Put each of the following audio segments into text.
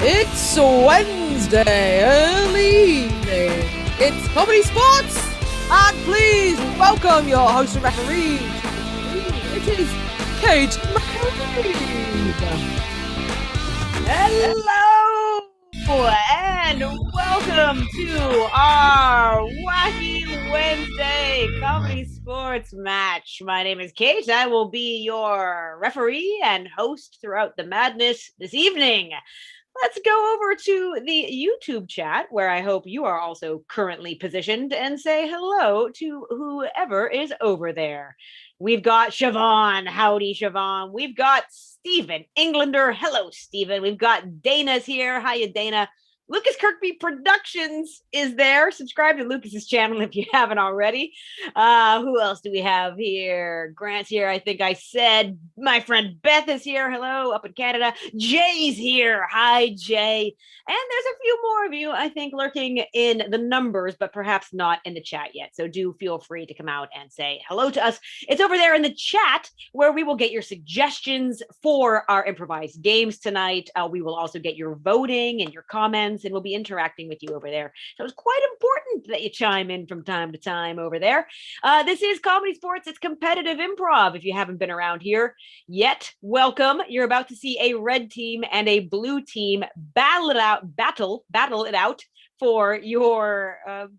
It's Wednesday, early evening. It's ComedySportz, and please welcome your host and referee. It is Kate McCabe. Hello, and welcome to our Wacky Wednesday ComedySportz match. My name is Kate. I will be your referee and host throughout the madness this evening. Let's go over to the YouTube chat, where I hope you are also currently positioned, and say hello to whoever is over there. We've got Siobhan. Howdy, Siobhan. We've got Stephen Englander. Hello, Stephen. We've got Dana's here. Hiya, Dana. Lucas Kirkby Productions is there. Subscribe to Lucas's channel if you haven't already. Who else do we have here? Grant's here. I think I said my friend Beth is here. Hello, up in Canada. Jay's here. Hi, Jay. And there's a few more of you, I think, lurking in the numbers, but perhaps not in the chat yet. So do feel free to come out and say hello to us. It's over there in the chat where we will get your suggestions for our improvised games tonight. We will also get your voting and your comments, and we'll be interacting with you over there. So it's quite important that you chime in from time to time over there. This is ComedySportz. It's competitive improv. If you haven't been around here yet, welcome. You're about to see a red team and a blue team battle it out for your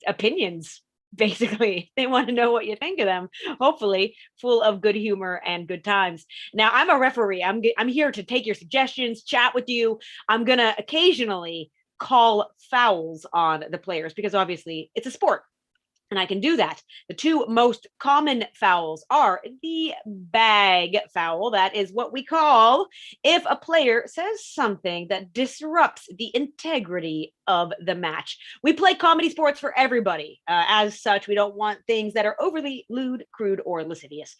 opinions. Basically, they want to know what you think of them, hopefully full of good humor and good times. Now, I'm a referee. I'm here to take your suggestions, chat with you. I'm going to occasionally call fouls on the players because obviously it's a sport. And I can do that. The two most common fouls are the bag foul. That is what we call if a player says something that disrupts the integrity of the match. We play ComedySportz for everybody. As such, we don't want things that are overly lewd, crude, or lascivious.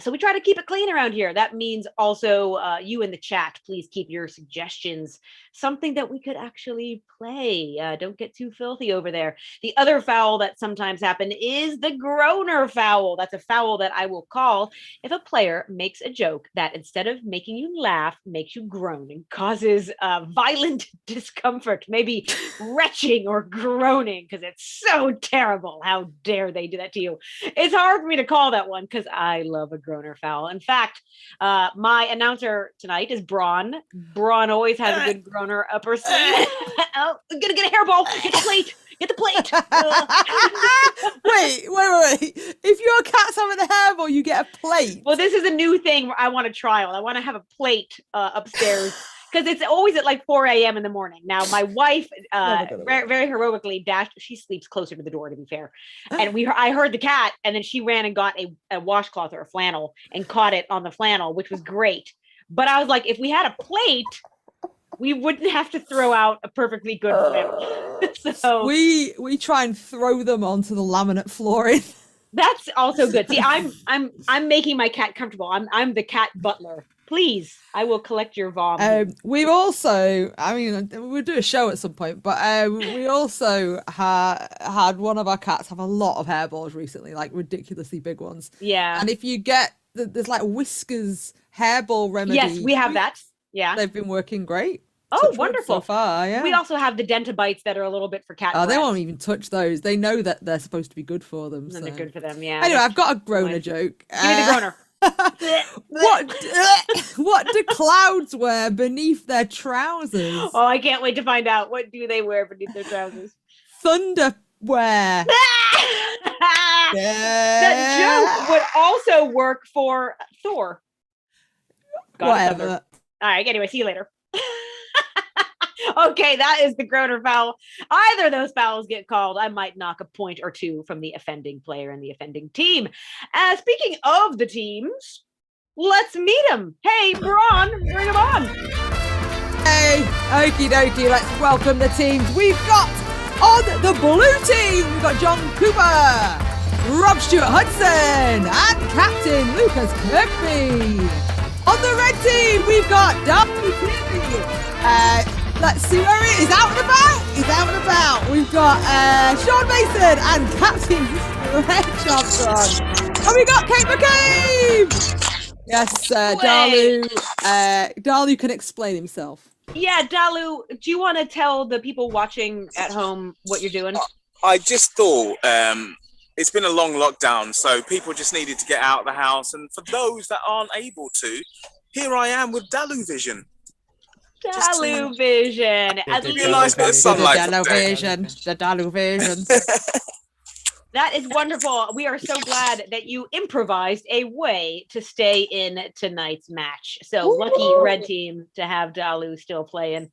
So we try to keep it clean around here. That means also you in the chat, please keep your suggestions something that we could actually play. Don't get too filthy over there. The other foul that sometimes happen is the groaner foul. That's a foul that I will call if a player makes a joke that instead of making you laugh, makes you groan and causes violent discomfort, maybe retching or groaning because it's so terrible. How dare they do that to you? It's hard for me to call that one because I love a groaner foul. In fact, my announcer tonight is Braun. Braun always has a good groaner up her sleeve. Oh, I'm gonna get a hairball. Get the plate. Get the plate. Wait. If your cat's having a hairball, you get a plate. Well, this is a new thing I want to trial. I want to have a plate upstairs because it's always at like 4 a.m. in the morning. Now, my wife very heroically dashed. She sleeps closer to the door, to be fair. And I heard the cat, and then she ran and got a washcloth or a flannel and caught it on the flannel, which was great. But I was like, if we had a plate, we wouldn't have to throw out a perfectly good flannel. So we try and throw them onto the laminate flooring. That's also good. See, I'm making my cat comfortable. I'm the cat butler. Please, I will collect your vom. We've also, we'll do a show at some point, but we also had one of our cats have a lot of hairballs recently, like ridiculously big ones. Yeah. And if you get, there's like Whiskers hairball remedy. Yes, we have that. Yeah. They've been working great. Oh, wonderful. So far, yeah. We also have the Dentabites that are a little bit for cat. Oh, they won't even touch those. They know that they're supposed to be good for them. And they're good for them, yeah. Anyway, I've got a groaner joke. Give me the groaner. What do clouds wear beneath their trousers? Oh, I can't wait to find out. What do they wear beneath their trousers? Thunderwear. That joke would also work for Thor. Whatever. All right, anyway, see you later. Okay, that is the groaner foul. Either of those fouls get called, I might knock a point or two from the offending player and the offending team. Speaking of the teams, let's meet them. Hey, Braun, bring them on. Hey, okie dokie, let's welcome the teams. We've got on the blue team, we've got John Cooper, Rob Stewart Hudson, and Captain Lucas Kirkby. On the red team, we've got Darby Cleary. Let's see where he is. Out and about. He's out and about. We've got Sean Mason and Captain Red Johnson. And we got Kate McCabe. Yes, Dalu can explain himself. Yeah, Dalu, do you want to tell the people watching at home what you're doing? I just thought it's been a long lockdown, so people just needed to get out of the house. And for those that aren't able to, here I am with Dalu Vision. Dalu Vision. A nice bit of sunlight. The Dalu Vision. That is wonderful. We are so glad that you improvised a way to stay in tonight's match. So lucky red team to have Dalu still playing.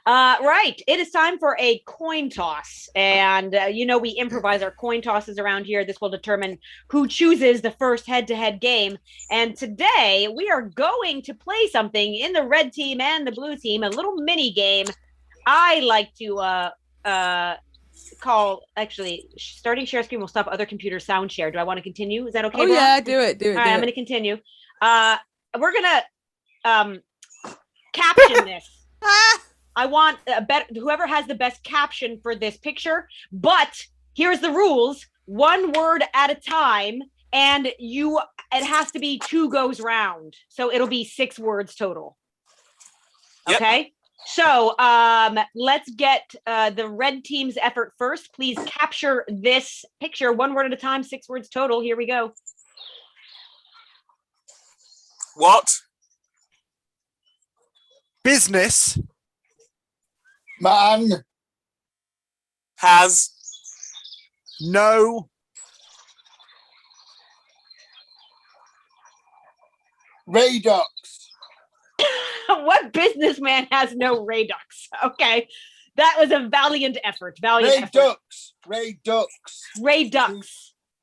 Right. It is time for a coin toss. And, we improvise our coin tosses around here. This will determine who chooses the first head-to-head game. And today we are going to play something in the red team and the blue team, a little mini game. I like to starting share screen will stop other computers sound share. Do I want to continue? Is that okay? Oh, yeah, do it. All right, I'm going to continue. We're going to caption this. I want whoever has the best caption for this picture, but here's the rules. 1 word at a time, and it has to be 2 goes round. So it'll be 6 words total. Okay? Yep. So let's get the red team's effort first. Please capture this picture 1 word at a time, 6 words total. Here we go. What? Business. Man. Has. No. Radux. What businessman has no radux? Okay, that was a valiant effort. Radux.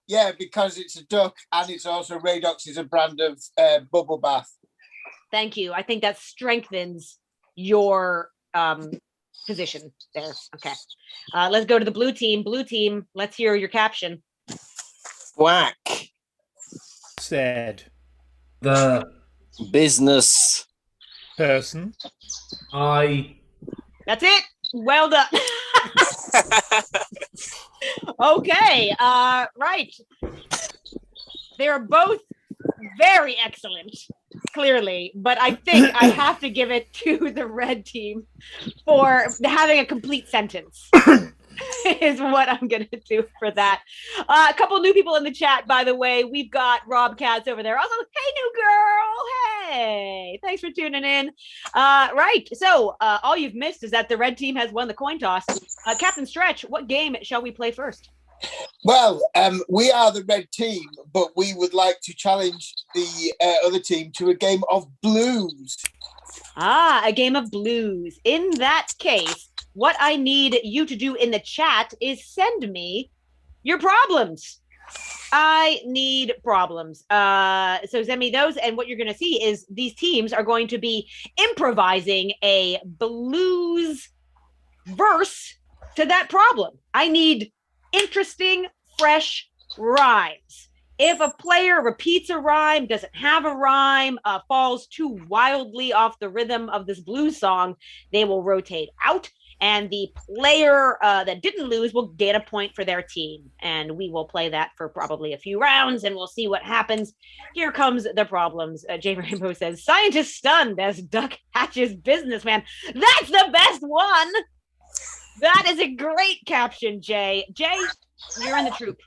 Yeah, because it's a duck, and it's also Radux is a brand of bubble bath. Thank you. I think that strengthens your position there. Okay, let's go to the blue team. Blue team, let's hear your caption. Whack. Said. The business person. That's it. Well done. Okay. Right. They're both very excellent, clearly, but I think I have to give it to the red team for having a complete sentence. is what I'm going to do for that. A couple new people in the chat, by the way. We've got Rob Katz over there. Also, hey, new girl. Hey, thanks for tuning in. Right. So all you've missed is that the red team has won the coin toss. Captain Stretch, what game shall we play first? Well, we are the red team, but we would like to challenge the other team to a game of blues. A game of blues. In that case, what I need you to do in the chat is send me your problems. I need problems. So send me those. And what you're going to see is these teams are going to be improvising a blues verse to that problem. I need interesting, fresh rhymes. If a player repeats a rhyme, doesn't have a rhyme, falls too wildly off the rhythm of this blues song, they will rotate out. And the player that didn't lose will get a point for their team. And we will play that for probably a few rounds, and we'll see what happens. Here comes the problems. Jay Rainbow says, scientist stunned as duck hatches businessman. That's the best one. That is a great caption, Jay. Jay, you're in the troupe.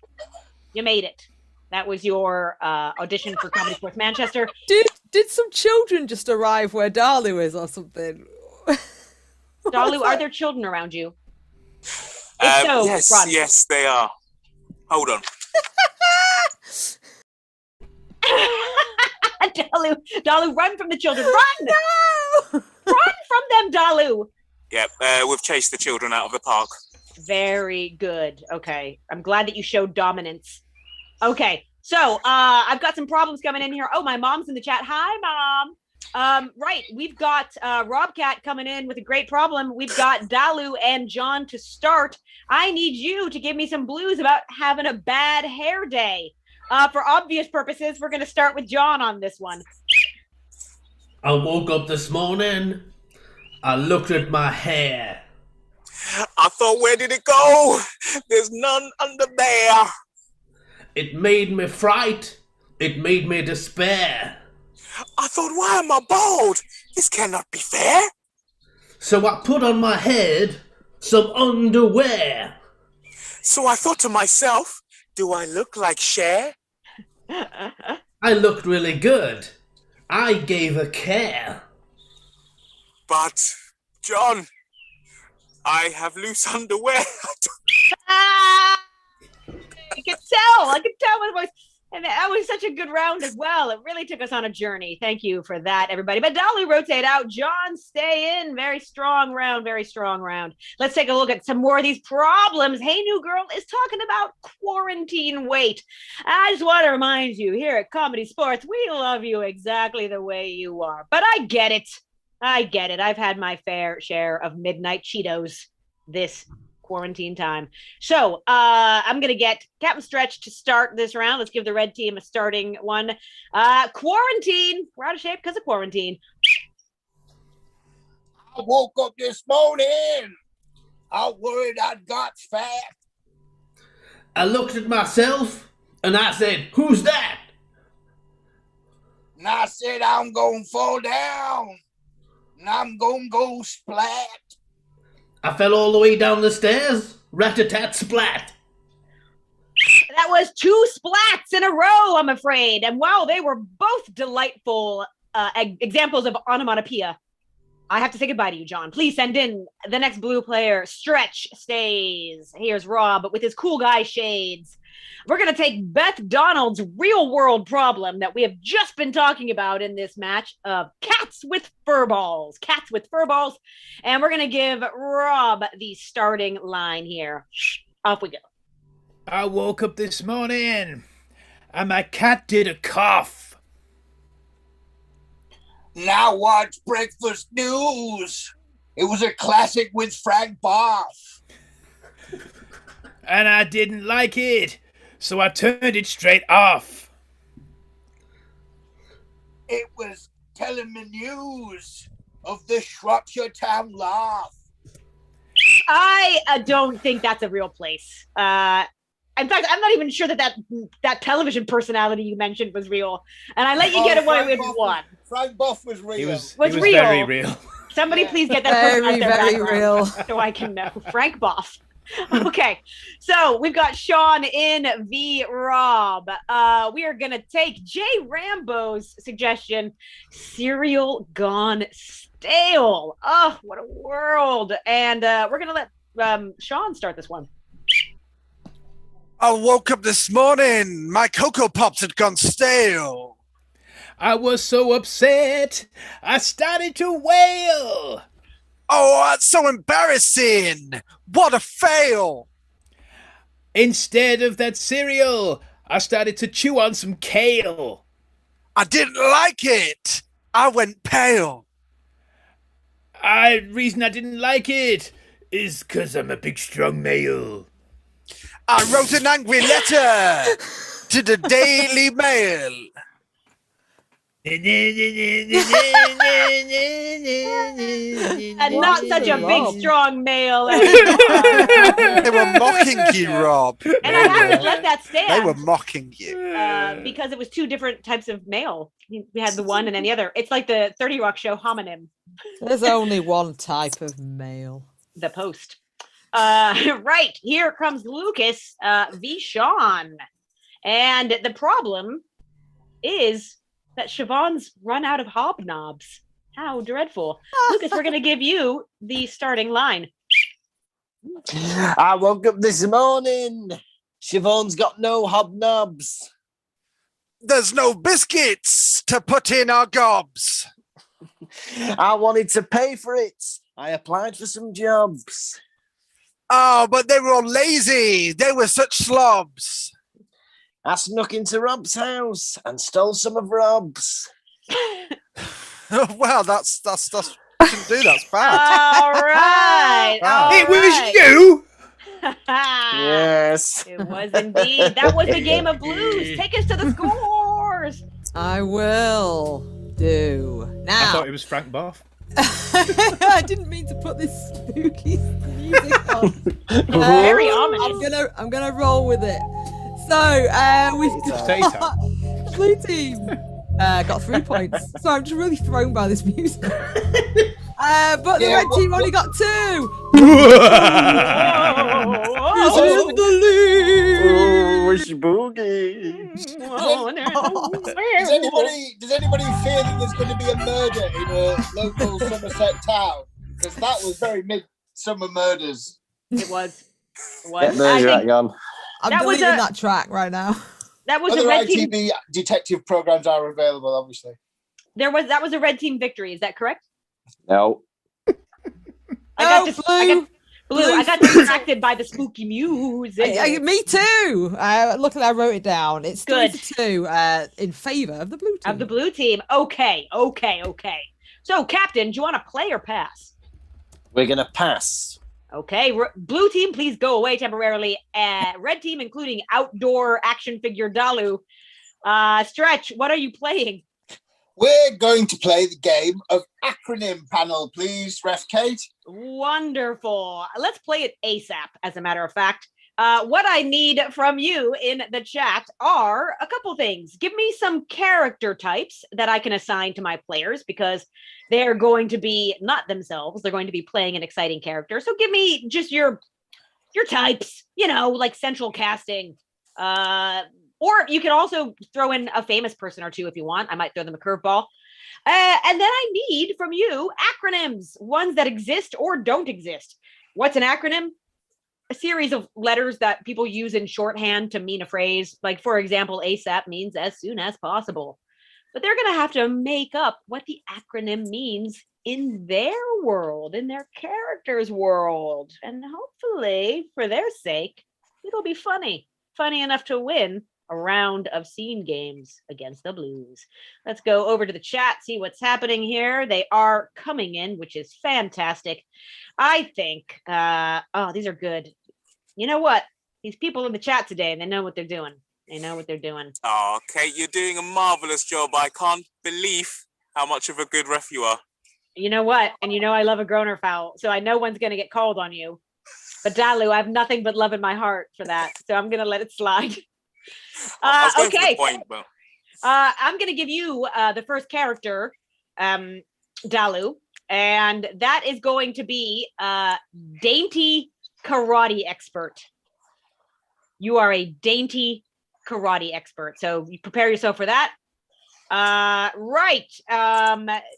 You made it. That was your audition for ComedySportz Manchester. Did some children just arrive where Dalu is or something? Dalu, are there children around you? If so, yes, run. yes, they are. Hold on. Dalu, run from the children. Run! No! Run from them, Dalu! Yep, we've chased the children out of the park. Very good. Okay. I'm glad that you showed dominance. Okay. So I've got some problems coming in here. Oh, my mom's in the chat. Hi, Mom. Right. We've got Rob Cat coming in with a great problem. We've got Dalu and John to start. I need you to give me some blues about having a bad hair day. For obvious purposes, we're going to start with John on this one. I woke up this morning. I looked at my hair. I thought, where did it go? There's none under there. It made me fright. It made me despair. I thought, why am I bald? This cannot be fair. So I put on my head some underwear. So I thought to myself, do I look like Cher? I looked really good. I gave a care. But, John, I have loose underwear. I can tell by the voice. And that was such a good round as well. It really took us on a journey. Thank you for that, everybody. But Dolly, rotate out. John, stay in. Very strong round, very strong round. Let's take a look at some more of these problems. Hey, new girl is talking about quarantine weight. I just want to remind you, here at ComedySportz, we love you exactly the way you are. But I get it. I've had my fair share of midnight Cheetos this quarantine time. So I'm going to get Captain Stretch to start this round. Let's give the red team a starting one. Quarantine. We're out of shape because of quarantine. I woke up this morning. I worried I'd got fat. I looked at myself and I said, "Who's that?" And I said, I'm going to fall down. And I'm going to go splat. I fell all the way down the stairs. Rat-a-tat splat. That was 2 splats in a row, I'm afraid. And wow, they were both delightful examples of onomatopoeia. I have to say goodbye to you, John. Please send in the next blue player. Stretch stays. Here's Rob with his cool guy shades. We're going to take Beth Donald's real world problem that we have just been talking about in this match of cats with fur balls. Cats with fur balls. And we're going to give Rob the starting line here. Off we go. I woke up this morning and my cat did a cough. Now watch breakfast news. It was a classic with Frank Boff. And I didn't like it, so I turned it straight off. It was telling me news of the Shropshire Town Laugh. I don't think that's a real place. In fact, I'm not even sure that television personality you mentioned was real. And I let you get away with one. Frank Boff was real. He was real. very real. Somebody please get that Very, person out there very background real. so I can know. Frank Boff. Okay, so we've got Sean in v. Rob. We are gonna take Jay Rambo's suggestion: cereal gone stale. Oh, what a world! And we're gonna let Sean start this one. I woke up this morning. My Cocoa Pops had gone stale. I was so upset, I started to wail. Oh, that's so embarrassing. What a fail. Instead of that cereal, I started to chew on some kale. I didn't like it. I went pale. Reason I didn't like it is 'cause I'm a big strong male. I wrote an angry letter to the Daily Mail. And not such a big, strong male anymore. They were mocking you, Rob. And I have to let that stand. They were mocking you. Because it was two different types of male. We had the one and then the other. It's like the 30 Rock show homonym. There's only one type of male. The Post. Right, here comes Lucas v. Sean. And the problem is that Siobhan's run out of hobnobs. How dreadful. Lucas, we're going to give you the starting line. I woke up this morning. Siobhan's got no hobnobs. There's no biscuits to put in our gobs. I wanted to pay for it. I applied for some jobs. Oh, but they were all lazy. They were such slobs. I snuck into Rob's house and stole some of Rob's. Well, that's you shouldn't do. That's bad. All right. Wow. It was you! Yes. It was indeed. That was the game of blues. Take us to the scores. I will do. I Now, thought it was Frank Barth. I didn't mean to put this spooky music on. Very ominous. I'm gonna roll with it. So we've Potato. got the blue team got 3 points. So I'm just really thrown by this music. But the red team only got 2. Who's in the lead? Oh, it's boogie. Does anybody fear that there's going to be a murder in a local Somerset town? Because that was very Midsummer Murders. It was. Get Bergerac on. I'm That was deleting a- that track right now. That was a Other red team. ITV detective programs are available, obviously. That was a red team victory. Is that correct? No. I got distracted by the spooky music. Me too. Luckily, I wrote it down. It's 3-2 in favour of the blue team. Of the blue team. Okay. So, Captain, do you want to play or pass? We're going to pass. Okay. Blue team, please go away temporarily. Red team, including outdoor action figure Dalu. Stretch, what are you playing? We're going to play the game of acronym panel, please, Ref Kate. Wonderful. Let's play it ASAP, as a matter of fact. What I need from you in the chat are a couple things. Give me some character types that I can assign to my players because they're going to be not themselves. They're going to be playing an exciting character. So give me just your types, like central casting. Or you can also throw in a famous person or two if you want. I might throw them a curveball. And then I need from you acronyms, ones that exist or don't exist. What's an acronym? A series of letters that people use in shorthand to mean a phrase. Like, for example, ASAP means as soon as possible. But they're going to have to make up what the acronym means in their world, in their character's world. And hopefully, for their sake, it'll be funny. Funny enough to win a round of scene games against the Blues. Let's go over to the chat, see what's happening here. They are coming in, which is fantastic. I think, these are good. You know what? These people in the chat today, they know what they're doing. Oh, Kate, you're doing a marvelous job. I can't believe how much of a good ref you are. You know what? And I love a groaner foul, so I know one's going to get called on you. But Dalu, I have nothing but love in my heart for that, so I'm going to let it slide. I was going for Okay. the point, but... I'm going to give you the first character, Dalu, and that is going to be Dainty karate expert. You are a dainty karate expert. So you prepare yourself for that. Right.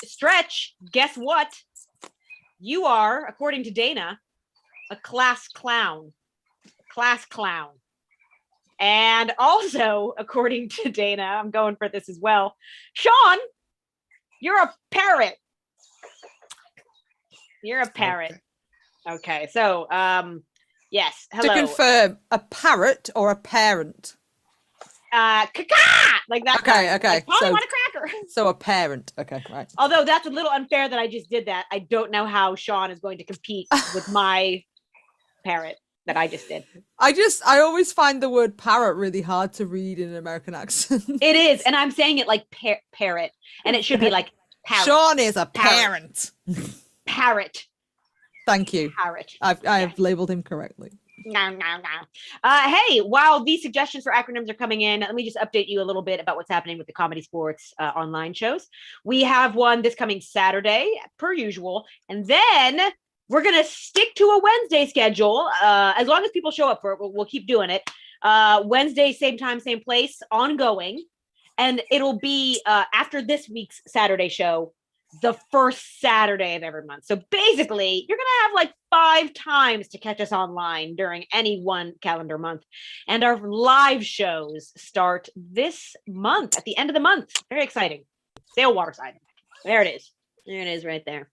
Stretch, guess what? You are, according to Dana, a class clown. Class clown. And also, according to Dana, I'm going for this as well. Sean, you're a parrot. You're a parrot. Okay, so yes. Hello. To confirm, a parrot or a parent? Caca! Like that. Okay. Like, Polly want a cracker. So a parent. Okay, right. Although that's a little unfair that I just did that. I don't know how Sean is going to compete with my parrot that I just did. I always find the word parrot really hard to read in an American accent. It is, and I'm saying it like parrot, and it should be like parrot. Sean is a parent. Parrot. Thank you. Parrot. I have labeled him correctly. No. Hey, while these suggestions for acronyms are coming in, let me just update you a little bit about what's happening with the ComedySportz online shows. We have one this coming Saturday, per usual, and then we're going to stick to a Wednesday schedule. As long as people show up for it, we'll keep doing it. Wednesday, same time, same place, ongoing. And it'll be after this week's Saturday show, the first Saturday of every month. So basically, you're going to have like 5 times to catch us online during any one calendar month. And our live shows start this month, at the end of the month. Very exciting. Sail Waterside. There it is. There it is right there.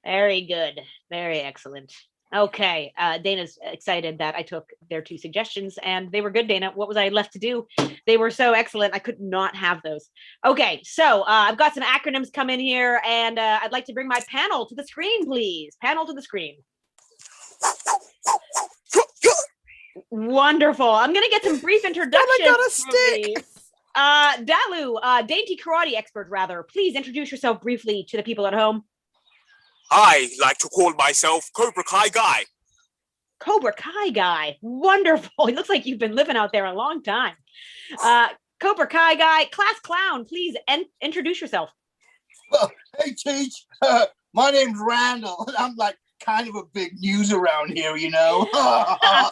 Very good. Very excellent. Okay. Dana's excited that I took their 2 suggestions and they were good, Dana. What was I left to do? They were so excellent. I could not have those. Okay. So I've got some acronyms come in here and I'd like to bring my panel to the screen, please. Panel to the screen. Wonderful. I'm going to get some brief introductions. I got a stick. Dalu, dainty karate expert, rather. Please introduce yourself briefly to the people at home. I like to call myself Cobra Kai Guy. Cobra Kai Guy. Wonderful. He looks like you've been living out there a long time. Cobra Kai Guy, class clown, please introduce yourself. Well, hey, Teach. My name's Randall, and I'm like kind of a big news around here, you know? Oh,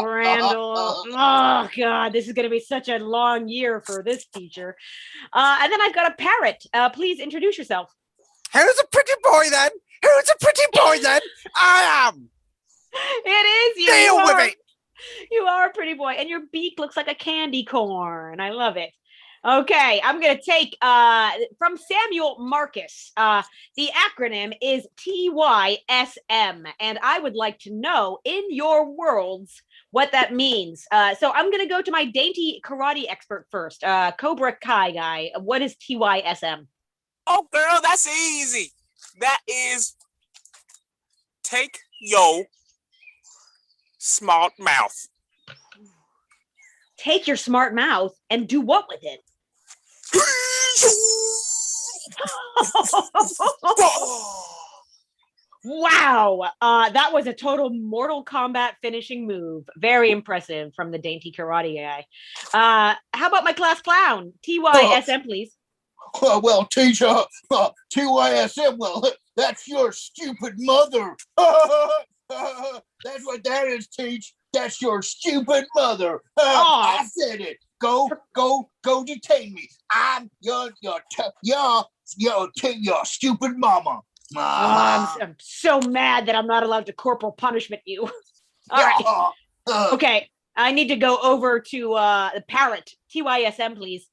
Randall. Oh, God. This is going to be such a long year for this teacher. And then I've got a parrot. Please introduce yourself. Who's a pretty boy then? Who's a pretty boy then? I am. It is you. Deal with it. You are a pretty boy, and your beak looks like a candy corn. I love it. Okay, I'm going to take from Samuel Marcus. The acronym is TYSM, and I would like to know in your worlds what that means. So I'm going to go to my dainty karate expert first. Cobra Kai Guy, what is TYSM? Oh, girl, that's easy. That is take your smart mouth. Take your smart mouth and do what with it? Wow. That was a total Mortal Kombat finishing move. Very impressive from the dainty karate guy. How about my class clown? TYSM, please. Well, teacher, TYSM, well, that's your stupid mother. That's what that is, Teach. That's your stupid mother. I said it. Go detain me. I'm your stupid mama. I'm so mad that I'm not allowed to corporal punishment you. All right. Okay, I need to go over to the parrot. TYSM, please.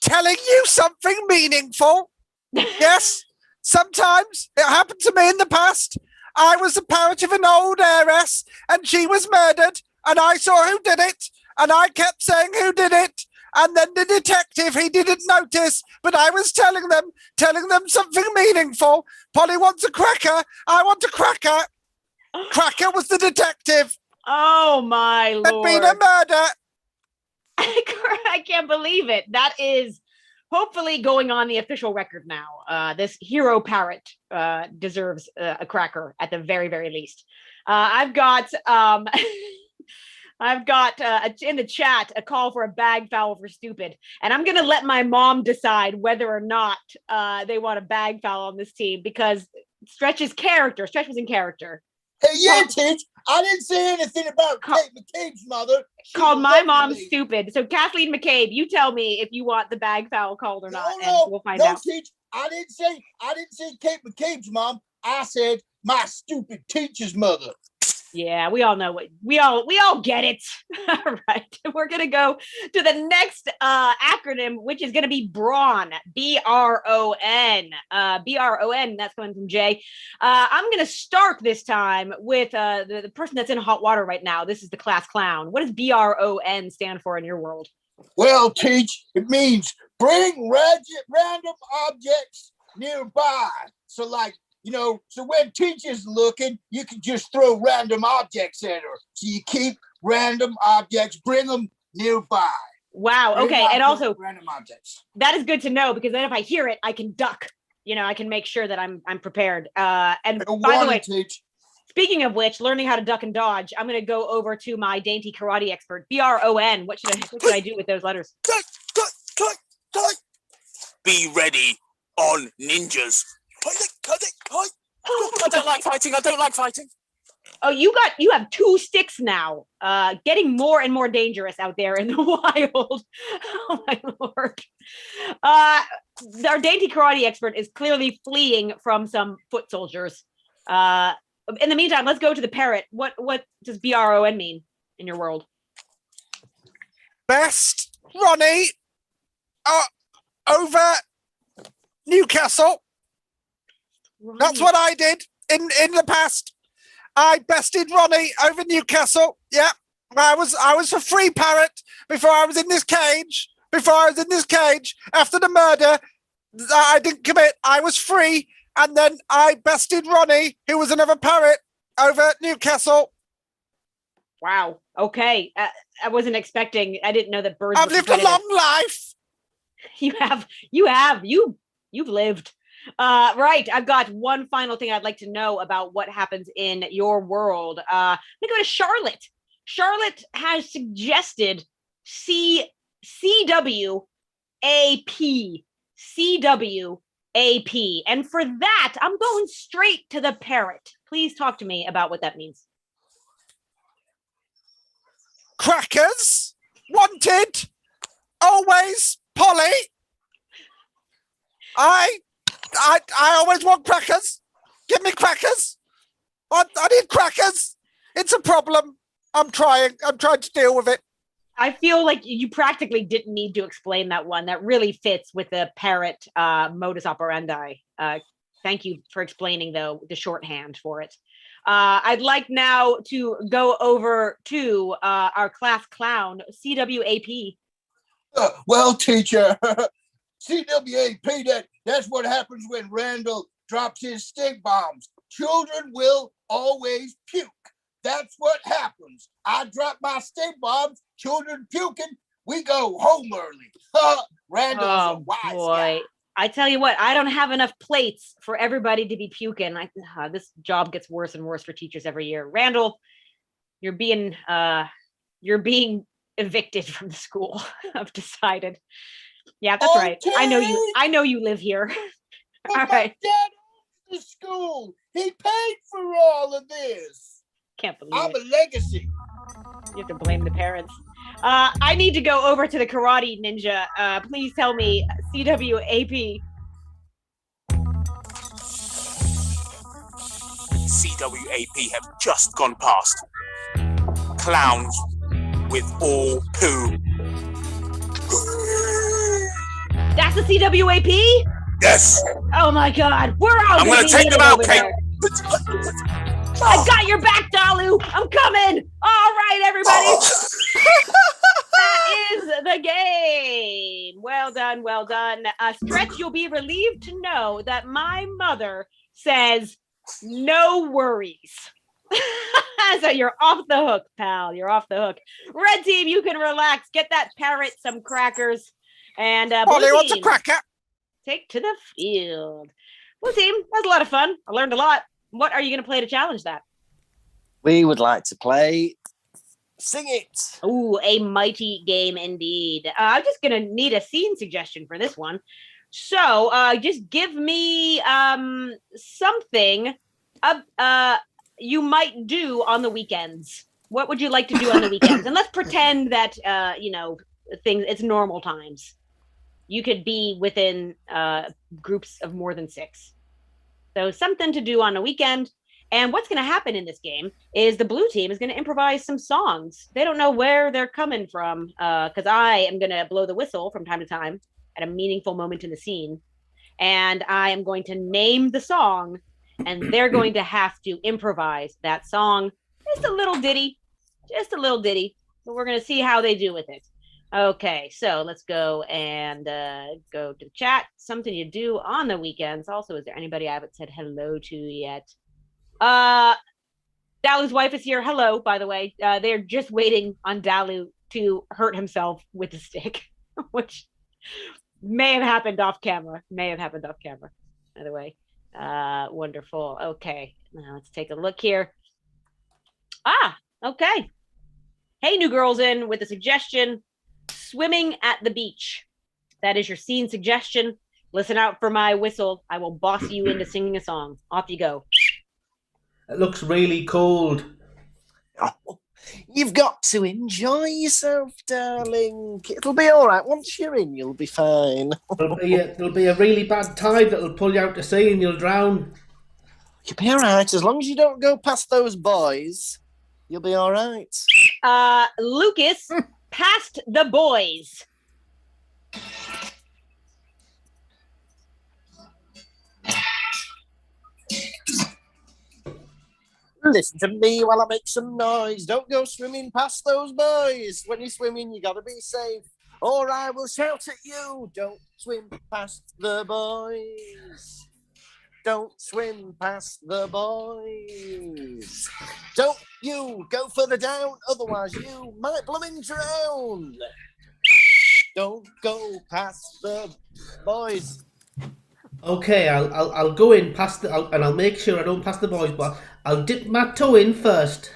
Telling you something meaningful. Yes, sometimes it happened to me in the past. I was the parrot of an old heiress and she was murdered and I saw who did it and I kept saying who did it. And then the detective, he didn't notice, but I was telling them something meaningful. Polly wants a cracker. I want a cracker. Cracker was the detective. Oh, my Lord. There'd been a murder. I can't believe it. That is hopefully going on the official record now. This hero parrot deserves a cracker at the very, very least. I've got in the chat a call for a bag foul for stupid, and I'm gonna let my mom decide whether or not they want a bag foul on this team because Stretch was in character. Hey, yeah, Teach. I didn't say anything about Kate McCabe's mother. She Called my mom lovely. stupid. So Kathleen McCabe, you tell me if you want the bag foul called or not, and we'll find no, out. Teach. I didn't say Kate McCabe's mom. I said my stupid teacher's mother. Yeah, we all know what we all get it. All right. We're gonna go to the next acronym, which is gonna be BRON. BRON. BRON. That's coming from Jay. I'm gonna start this time with the person that's in hot water right now. This is the class clown. What does BRON stand for in your world? Well, Teach, it means bring random objects nearby. So, like, so when Teacher's looking, you can just throw random objects at her. So you keep random objects, bring them nearby. Wow. Okay. And also, random objects. That is good to know, because then if I hear it, I can duck. I can make sure that I'm prepared. And by the way, Teach. Speaking of which, learning how to duck and dodge, I'm going to go over to my dainty karate expert, BRON. What should I do with those letters? Be ready on ninjas. I don't like fighting. Oh, you have 2 sticks now. Getting more and more dangerous out there in the wild. Oh my Lord. Our dainty karate expert is clearly fleeing from some foot soldiers. In the meantime, let's go to the parrot. What does BRON mean in your world? Best Ronnie over Newcastle. Ronnie. That's what I did in the past. I bested Ronnie over Newcastle. Yeah, I was a free parrot before I was in this cage. After the murder I didn't commit, I was free, and then I bested Ronnie, who was another parrot, over Newcastle. Wow. Okay. I wasn't expecting. I didn't know that birds. I've lived a long life. You've lived. Right. I've got one final thing I'd like to know about what happens in your world. Let me go to Charlotte. Charlotte has suggested CWAP. CWAP. And for that, I'm going straight to the parrot. Please talk to me about what that means. Crackers, wanted, always, Polly. I always want crackers. Give me crackers. I need crackers. It's a problem. I'm trying to deal with it. I feel like you practically didn't need to explain that one. That really fits with the parrot modus operandi. Thank you for explaining, though, the shorthand for it. I'd like now to go over to our class clown, CWAP. Well, teacher, CWAP, that's what happens when Randall drops his stink bombs. Children will always puke. That's what happens. I drop my stink bombs, children puking, we go home early. Randall's a wise guy. I tell you what, I don't have enough plates for everybody to be puking. This job gets worse and worse for teachers every year. Randall, you're being evicted from the school. I've decided. Yeah, that's right. I know you live here. But all my right. dad owns the school. He paid for all of this. Can't believe I'm it. a legacy. You have to blame the parents. I need to go over to the karate ninja. Please tell me CWAP. CWAP have just gone past. Clowns with all poo. That's the CWAP? Yes. Oh my God. We're all I'm going to take them out, Kate. I got your back, Dalu. I'm coming. All right, everybody. That is the game. Well done. Well done. Stretch, you'll be relieved to know that my mother says no worries. So you're off the hook, pal. You're off the hook. Red team, you can relax. Get that parrot some crackers. And Polly wants a cracker. Take to the field. Blue team, that was a lot of fun. I learned a lot. What are you going to play to challenge that? We would like to play Sing It. Ooh, a mighty game indeed. I'm just going to need a scene suggestion for this one. So just give me something you might do on the weekends. What would you like to do on the weekends? And let's pretend that, it's normal times. You could be within groups of more than 6. So something to do on a weekend. And what's going to happen in this game is the blue team is going to improvise some songs. They don't know where they're coming from because I am going to blow the whistle from time to time at a meaningful moment in the scene. And I am going to name the song, and they're going to have to improvise that song. Just a little ditty. But we're going to see how they do with it. Okay, so let's go and go to the chat. Something you do on the weekends. Also, is there anybody I haven't said hello to yet? Dalu's wife is here. Hello, by the way. They're just waiting on Dalu to hurt himself with the stick, which may have happened off camera. By the way. Wonderful. Okay, now let's take a look here. Okay. Hey, new girls in with a suggestion. Swimming at the beach. That is your scene suggestion. Listen out for my whistle. I will boss you into singing a song. Off you go. It looks really cold. Oh, you've got to enjoy yourself, darling. It'll be all right. Once you're in, you'll be fine. There'll be a really bad tide that'll pull you out to sea and you'll drown. You'll be all right. As long as you don't go past those boys, you'll be all right. Lucas, past the boys. Listen to me while I make some noise. Don't go swimming past those boys. When you're swimming, you gotta be safe, or I will shout at you. Don't swim past the boys. Don't swim past the boys. Don't you go further down, otherwise you might blooming drown. Don't go past the boys. Okay, I'll go in past and I'll make sure I don't pass the boys, but I'll dip my toe in first.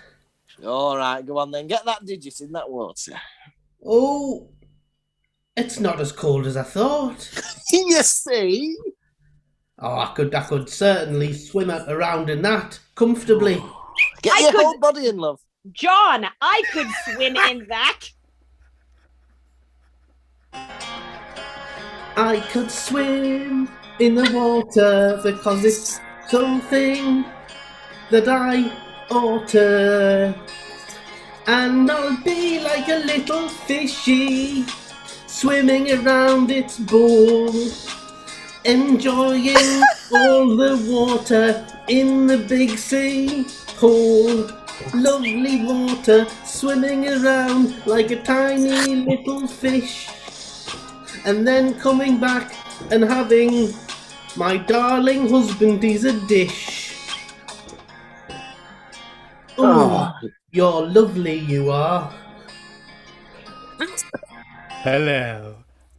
All right, go on then. Get that digit in that water. Oh, it's not as cold as I thought. You see? Oh, I could certainly swim around in that comfortably. Get your whole body in, love. John, I could swim in that. I could swim in the water because it's something that I oughta. And I'll be like a little fishy swimming around its bowl, enjoying all the water in the big sea hole. Lovely water, swimming around like a tiny little fish, and then coming back and having my darling husbandies a dish. Oh, you're lovely, you are. Hello,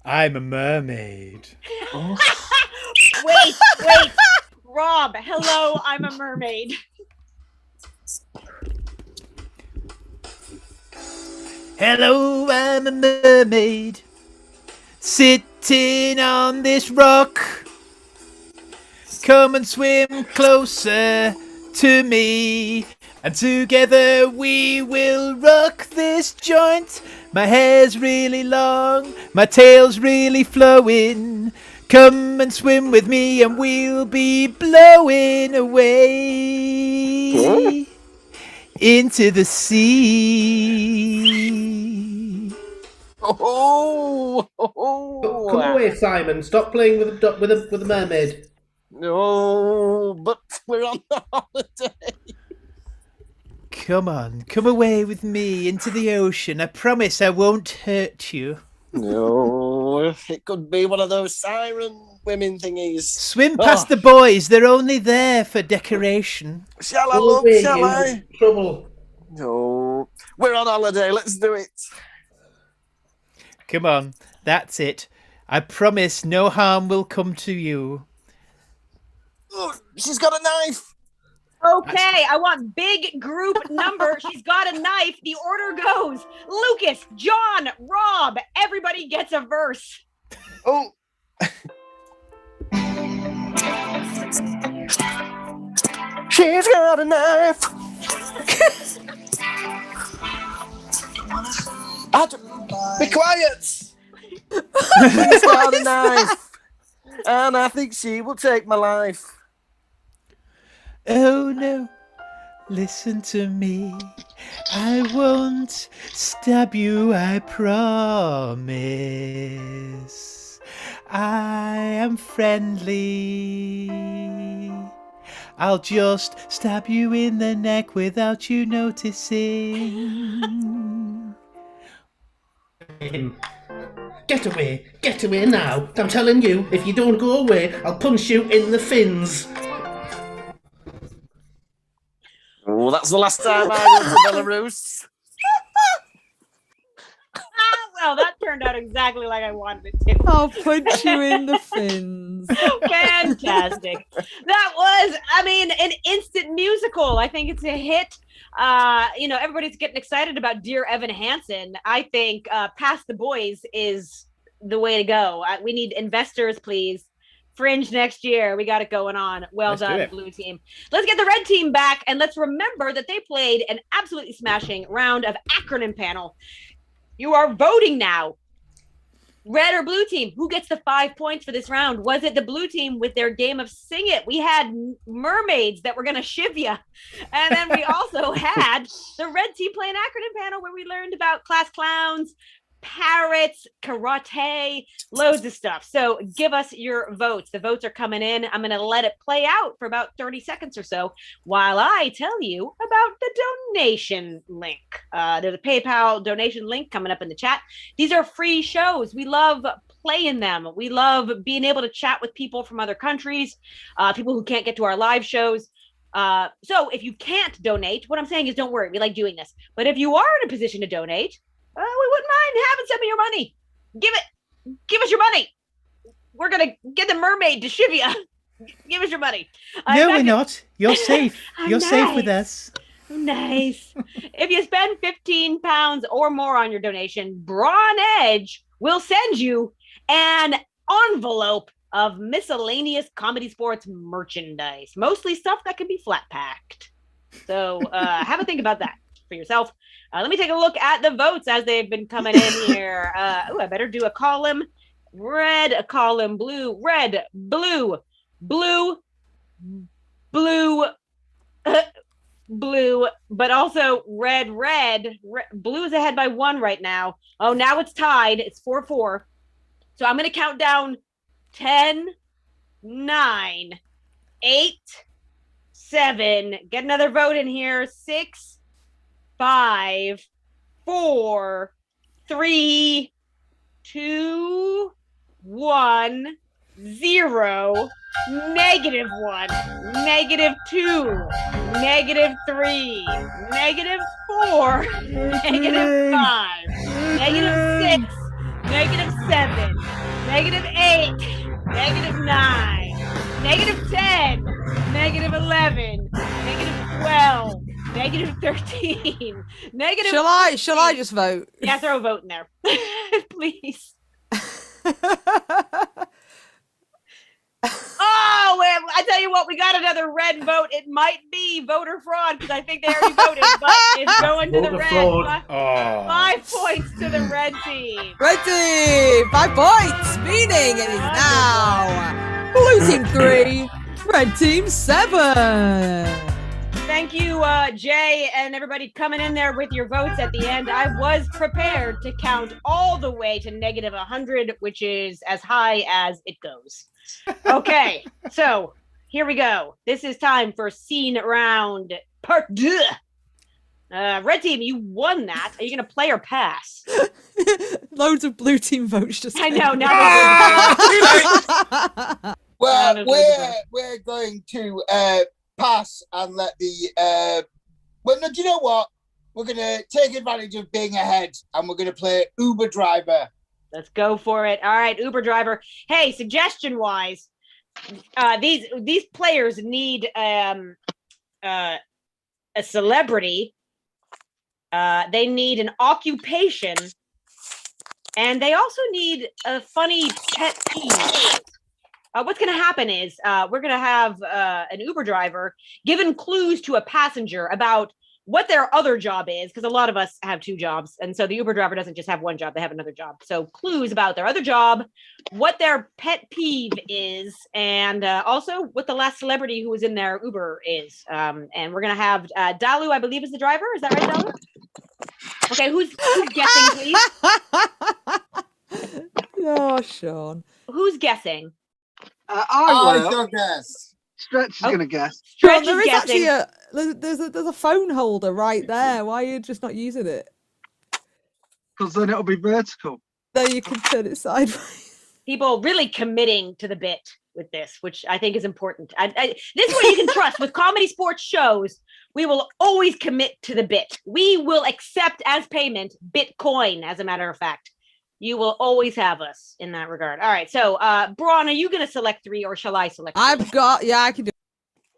I'm a mermaid. Wait. Rob, hello, I'm a mermaid. Hello, I'm a mermaid. Sitting on this rock. Come and swim closer to me, and together we will rock this joint. My hair's really long, my tail's really flowing. Come and swim with me and we'll be blowing away into the sea. Come away, Simon. Stop playing with a mermaid. No, but we're on the holiday. Come on, come away with me into the ocean. I promise I won't hurt you. No, it could be one of those siren women thingies. Swim past the boys. They're only there for decoration. Shall I, love? Shall I? Trouble. No, we're on holiday. Let's do it. Come on, that's it. I promise no harm will come to you. Oh, she's got a knife. Okay, I want big group number. She's got a knife. The order goes Lucas, John, Rob. Everybody gets a verse. Oh. She's got a knife. Be quiet. She's got a knife, and I think she will take my life. Oh no, listen to me. I won't stab you, I promise. I am friendly. I'll just stab you in the neck without you noticing. Get away now. I'm telling you, if you don't go away, I'll punch you in the fins. Oh, that's the last time I went to Belarus. Well, that turned out exactly like I wanted it to. I'll punch you in the fins. Fantastic. That was, I mean, an instant musical. I think it's a hit. Everybody's getting excited about Dear Evan Hansen. I think Past the Boys is the way to go. We need investors, please. Fringe next year. We got it going on. Well done, blue team. Let's get the red team back, and let's remember that they played an absolutely smashing round of acronym panel. You are voting now. Red or blue team, who gets the 5 points for this round? Was it the blue team with their game of Sing It? We had mermaids that were going to shiv you. And then we also had the red team playing acronym panel where we learned about class clowns, parrots, karate, loads of stuff. So give us your votes. The votes are coming in. I'm going to let it play out for about 30 seconds or so while I tell you about the donation link. There's a PayPal donation link coming up in the chat. These are free shows. We love playing them. We love being able to chat with people from other countries, people who can't get to our live shows. So if you can't donate, what I'm saying is don't worry. We like doing this. But if you are in a position to donate, we wouldn't mind having some of your money. Give us your money. We're gonna get the mermaid to shiv you. Give us your money. No, we're not. You're safe. You're safe with us. Nice. If you spend £15 or more on your donation, Brawn Edge will send you an envelope of miscellaneous ComedySportz merchandise, mostly stuff that can be flat packed. So have a think about that for yourself. Let me take a look at the votes as they've been coming in here. I better do a column red, a column blue, red, blue, blue, blue, blue, but also red, red. Blue is ahead by 1 right now. Oh, now it's tied. It's 4-4. So I'm going to count down 10, 9, 8, 7. Get another vote in here. 6, 5, 4, 3, 2, 1, 0, -1, -2, -3, -4, -5, -6, -7, -8, -9, -10, -11, -12, -13, negative. Shall I just vote? Yeah, throw a vote in there, please. Oh, I tell you what, we got another red vote. It might be voter fraud because I think they already voted, but it's going to the red. 5 points to the red team. Red team, 5 points, meaning it is now blue team 3, red team 7. Thank you, Jay, and everybody coming in there with your votes at the end. I was prepared to count all the way to -100, which is as high as it goes. Okay, so here we go. This is time for scene round part 2. Red team, you won that. Are you going to play or pass? Loads of blue team votes just. I know. Now Well, we're going to pass and let the well, no, do you know what? We're gonna take advantage of being ahead and we're gonna play Uber driver. Let's go for it. All right, Uber driver. Hey, suggestion wise, these players need a celebrity. They need an occupation, and they also need a funny pet peeve. what's going to happen is we're going to have an Uber driver giving clues to a passenger about what their other job is, because a lot of us have 2 jobs. And so the Uber driver doesn't just have one job, they have another job. So clues about their other job, what their pet peeve is, and also what the last celebrity who was in their Uber is. And we're going to have Dalu, I believe, is the driver. Is that right, Dalu? Okay, who's guessing, please? Oh, Sean. Who's guessing? I will. don't guess. Stretch is going to guess. Stretch Sean, there is is guessing. actually there's a phone holder right there. Why are you just not using it? Because then it'll be vertical. There, you can turn it sideways. People really committing to the bit with this, which I think is important. This is what you can trust with ComedySportz shows. We will always commit to the bit. We will accept as payment Bitcoin, as a matter of fact. You will always have us in that regard. All right. So, Braun, are you going to select 3 or shall I select 3? I can do it.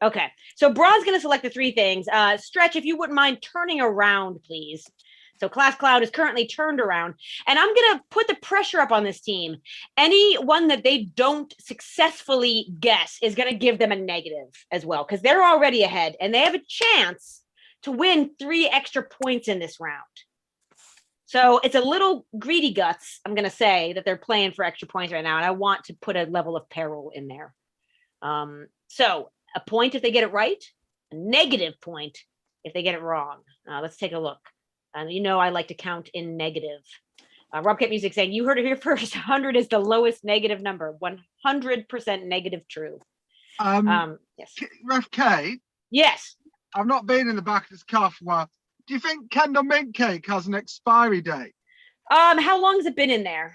Okay. So Braun's going to select the 3 things. Stretch, if you wouldn't mind turning around, please. So Class Clown is currently turned around. And I'm going to put the pressure up on this team. Any one that they don't successfully guess is going to give them a negative as well, because they're already ahead and they have a chance to win 3 extra points in this round. So it's a little greedy guts, I'm going to say, that they're playing for extra points right now. And I want to put a level of peril in there. So a point if they get it right, a negative point if they get it wrong. Let's take a look. You know I like to count in negative. Rob Kent Music saying, you heard it here first. 100 is the lowest negative number. 100% negative true. Yes. Ref K, Yes. I've not been in the back of this car for a while. Do you think Kendall Mint Cake has an expiry date? How long has it been in there?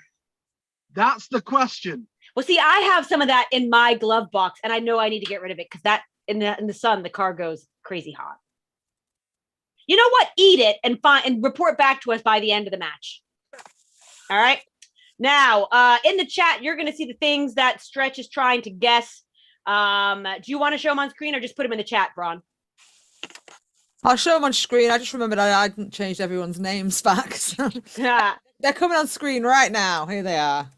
That's the question. Well, see, I have some of that in my glove box, and I know I need to get rid of it because that in the sun, the car goes crazy hot. You know what? Eat it and report back to us by the end of the match. All right. Now, in the chat, you're going to see the things that Stretch is trying to guess. Do you want to show them on screen or just put them in the chat, Braun? I'll show them on screen. I just remembered I hadn't changed everyone's names back. So. They're coming on screen right now. Here they are.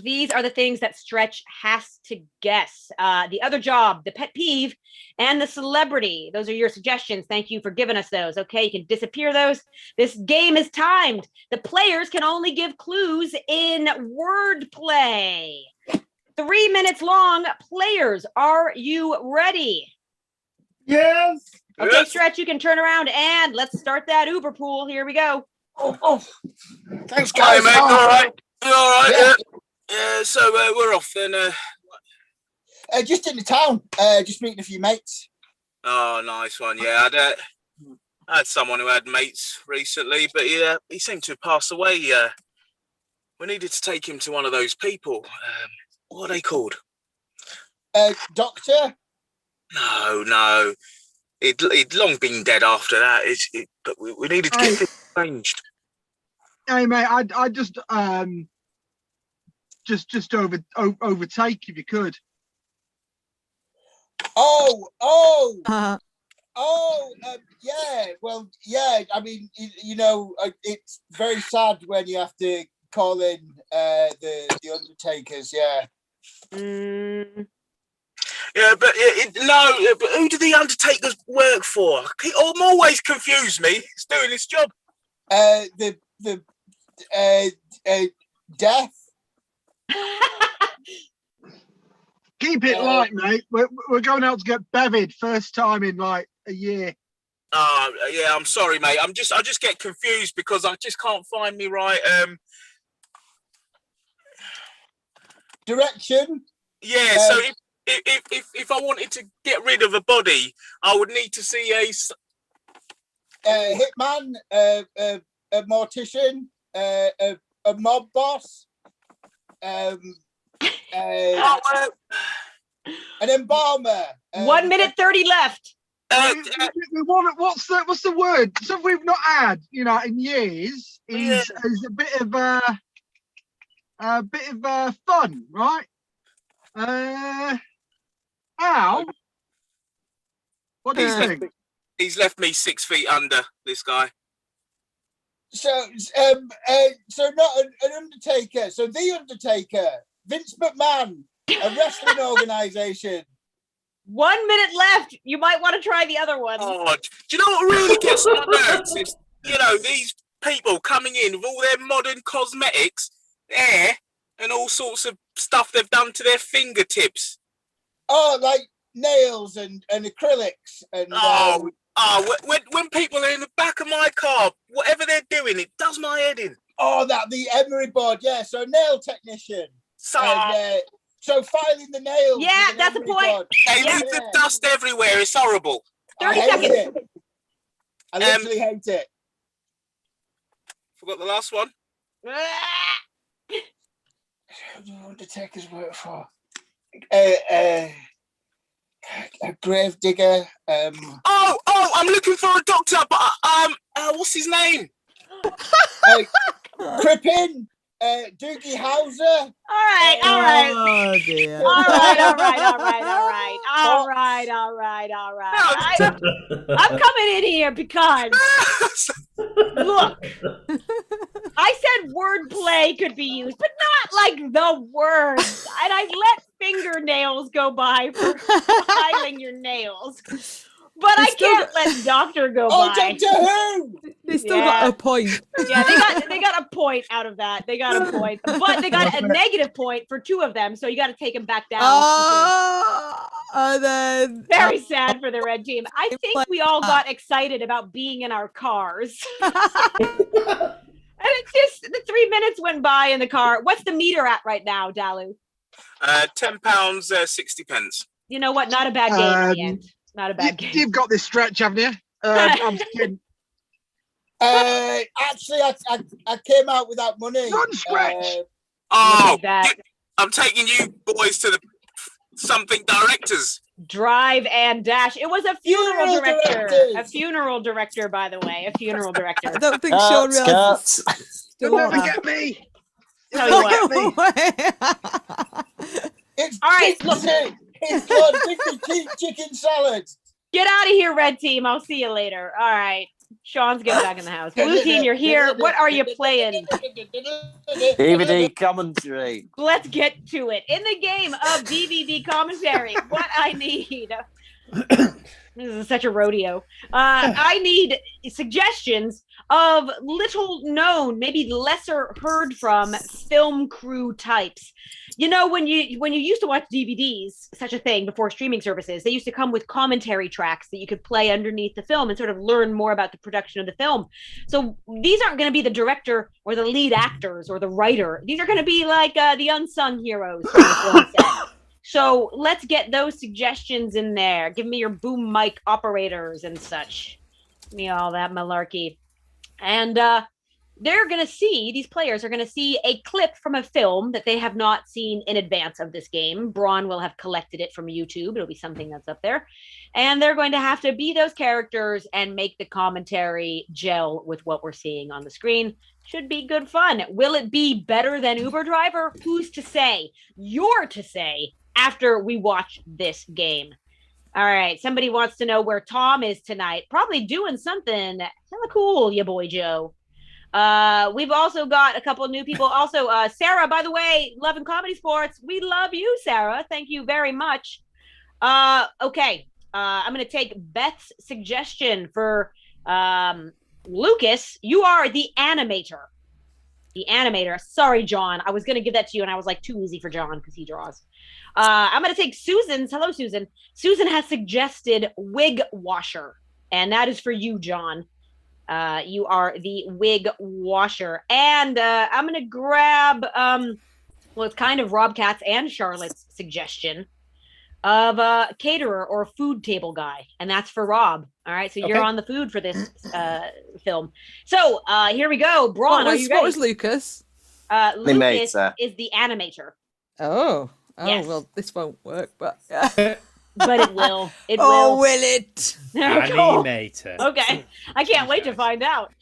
These are the things that Stretch has to guess. The other job, the pet peeve, and the celebrity. Those are your suggestions. Thank you for giving us those. Okay, you can disappear those. This game is timed. The players can only give clues in wordplay. 3 minutes long. Players, are you ready? Yes. Okay, Stretch, you can turn around and let's start that Uber pool. Here we go. Thanks, Hey, guys. mate. All right. You all right? Yeah. Yeah. So we're off then. Just in the town. Just meeting a few mates. Oh, nice one. Yeah, I had someone who had mates recently, but he seemed to have passed away. We needed to take him to one of those people. What are they called? Doctor. No. He'd long been dead after that. But we needed to get things changed. Hey, mate, I just overtake if you could. Yeah. Well, yeah. I mean, it's very sad when you have to call in the undertakers. Yeah. Yeah, but but who do the undertakers work for? I'm always confused. Me, he's doing his job. Death. Keep it light, mate. We're going out to get bevied first time in like a year. Yeah, I'm sorry, mate. I just get confused because I just can't find me right. Direction. Yeah. So if I wanted to get rid of a body, I would need to see a hitman, a mortician, a mob boss, an embalmer. 1 minute 30 left. What's the word? Something we've not had, in years is a bit of fun, right? Al, what do you think? He's left me 6 feet under, this guy. So not an undertaker. So the Undertaker, Vince McMahon, A wrestling organization. 1 minute left. You might want to try the other one. Oh, do you know what really gets on my nerves is, these people coming in with all their modern cosmetics, hair, and all sorts of stuff they've done to their fingertips. Oh, like nails and acrylics and. When people are in the back of my car, whatever they're doing, it does my head in. Oh, the emery board, yeah. So nail technician. So filing the nails. Yeah, that's the point. Board. They leave the dust everywhere. It's horrible. 30 seconds. It. I literally hate it. Forgot the last one. Who do Undertaker's work for? A grave digger. I'm looking for a doctor, but what's his name? Crippen. Doogie Howser. All right. Oh dear. All right. I'm coming in here because look, I said wordplay could be used, but not like the words. And I let fingernails go by for filing your nails. But I can't let Doctor go by. Oh, Doctor Who! They still got a point. Yeah, they got a point out of that. They got a point, but they got a negative point for 2 of them. So you got to take them back down. And then Very sad for the red team. I think we all got excited about being in our cars. And it's just the 3 minutes went by in the car. What's the meter at right now, Dalu? £10, 60 pence. You know what? Not a bad game in the end. Not a bad game. You've got this stretch, haven't you? I'm kidding. Actually, I came out without money. Run, Scratch! I'm taking you boys to the something directors. Drive and Dash. It was a funeral director. directors. A funeral director, by the way. A funeral director. I don't think Sean realizes. You'll never get me. Tell you what. It's All right, look. It's called chicken salad. Get out of here, red team. I'll see you later. All right. Sean's getting back in the house. Blue team, you're here. What are you playing? DVD commentary. Let's get to it. In the game of DVD commentary, what I need. This is such a rodeo. I need suggestions of little known, maybe lesser heard from film crew types. You know, when you used to watch DVDs, such a thing before streaming services, they used to come with commentary tracks that you could play underneath the film and sort of learn more about the production of the film. So these aren't going to be the director or the lead actors or the writer. These are going to be like the unsung heroes from the film set. So let's get those suggestions in there. Give me your boom mic operators and such. Give me all that malarkey. And they're going to see, these players are going to see a clip from a film that they have not seen in advance of this game. Braun will have collected it from YouTube. It'll be something that's up there. And they're going to have to be those characters and make the commentary gel with what we're seeing on the screen. Should be good fun. Will it be better than Uber Driver? Who's to say? You're to say after we watch this game. All right. Somebody wants to know where Tom is tonight. Probably doing something hella cool, ya boy Joe. We've also got a couple of new people. Also, Sarah, by the way, loving ComedySportz. We love you, Sarah. Thank you very much. Okay. I'm going to take Beth's suggestion for Lucas. You are the animator. The animator. Sorry, John. I was going to give that to you, and I was like, too easy for John because he draws. I'm going to take Susan's. Hello, Susan. Susan has suggested wig washer, and that is for you, John. You are the wig washer. And I'm going to grab, it's kind of Rob Katz and Charlotte's suggestion of a caterer or food table guy. And that's for Rob. All right. So you're on the food for this film. So here we go. Braun, are you ready? What was Lucas? Lucas is the animator. Oh, Yes. Well, this won't work, but... But it will. It will it? Animator. Okay. I can't wait to find out.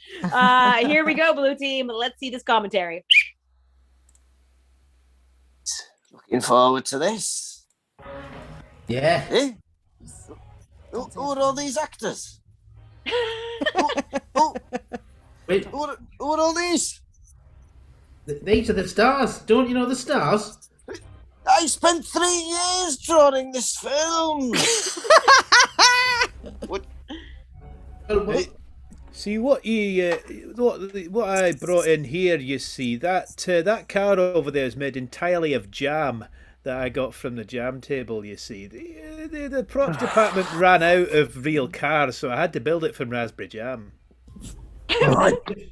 Here we go, blue team. Let's see this commentary. Looking forward to this. Yeah. Eh? Who are all these actors? Wait, Who are all these? these are the stars. Don't you know the stars? I spent 3 years drawing this film. Well, See what you what I brought in here. You see that car over there is made entirely of jam that I got from the jam table. You see, the props department ran out of real cars, so I had to build it from raspberry jam.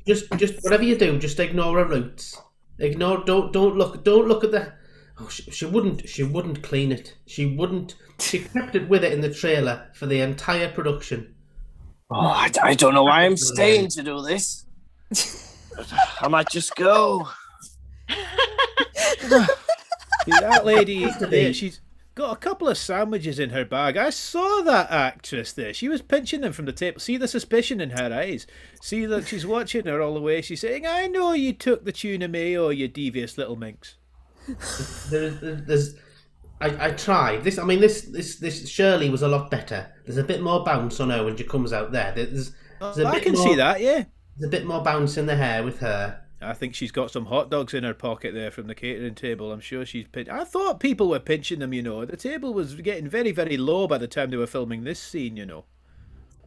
just whatever you do, just ignore her roots. Ignore. Don't look at the. Oh, she wouldn't clean it. She wouldn't. She kept it with it in the trailer for the entire production. Oh, I don't know why I'm staying to do this. I might just go. That lady there, she's got a couple of sandwiches in her bag. I saw that actress there. She was pinching them from the table. See the suspicion in her eyes. See, look, she's watching her all the way. She's saying, "I know you took the tuna mayo, you devious little minx." I tried this. I mean, this Shirley was a lot better. There's a bit more bounce on her when she comes out there. I can see that, yeah. There's a bit more bounce in the hair with her. I think she's got some hot dogs in her pocket there from the catering table. I'm sure she's I thought people were pinching them, you know. The table was getting very, very low by the time they were filming this scene, you know.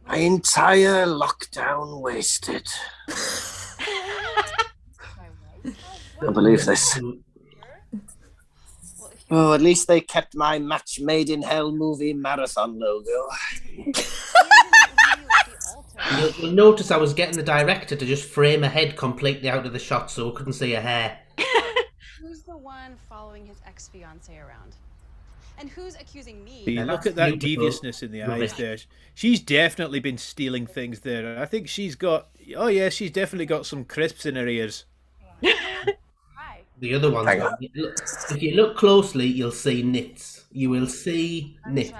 My entire lockdown wasted. Can't believe this. Oh, at least they kept my Match Made in Hell movie marathon logo. You'll notice I was getting the director to just frame her head completely out of the shot so we couldn't see her hair. Who's the one following his ex-fiancée around? And who's accusing me? See, look at that deviousness in the eyes there. She's definitely been stealing things there. I think she's got... Oh, yeah, she's definitely got some crisps in her ears. The other one, if you look closely, you'll see nits. You will see nits.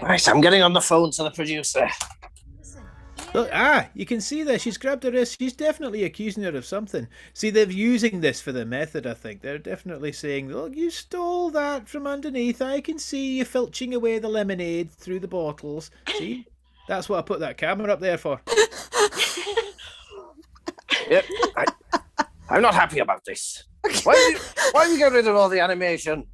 Right, I'm getting on the phone to the producer. Look, you can see there. She's grabbed her wrist. She's definitely accusing her of something. See, they're using this for the method, I think. They're definitely saying, look, you stole that from underneath. I can see you filching away the lemonade through the bottles. See? That's what I put that camera up there for. Yep, I'm not happy about this. Why do you get rid of all the animation?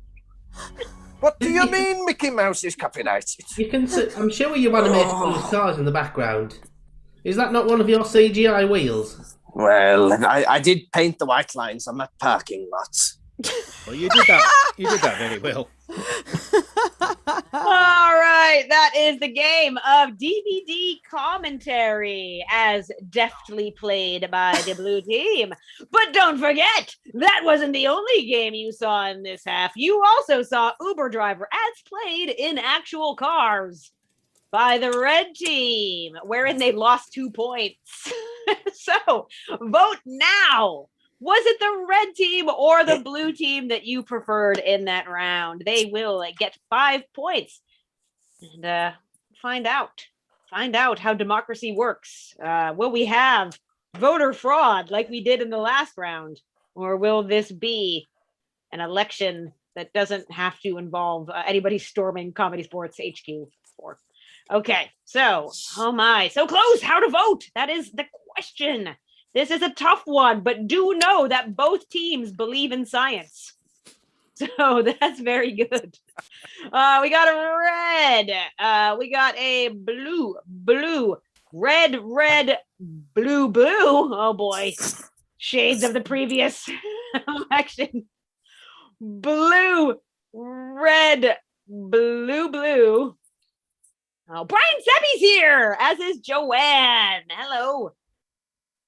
What do you mean Mickey Mouse is copyrighted? You can see, I'm sure you animated those cars in the background. Is that not one of your CGI wheels? Well, I did paint the white lines on that parking lot. Well, you did that. You did that very well. All right, that is the game of DVD commentary as deftly played by the blue team. But don't forget, that wasn't the only game you saw in this half. You also saw Uber Driver as played in actual cars by the red team, wherein they lost 2 points. So vote now. Was it the red team or the blue team that you preferred in that round? They will get 5 points. And find out how democracy works. Will we have voter fraud like we did in the last round? Or will this be an election that doesn't have to involve anybody storming ComedySportz HQ? Okay, so, oh my, so close. How to vote? That is the question. This is a tough one, but do know that both teams believe in science. So that's very good. We got a red. We got a blue, red, blue. Oh boy. Shades of the previous election. Blue, red, blue. Oh, Brian Sebby's here, as is Joanne. Hello.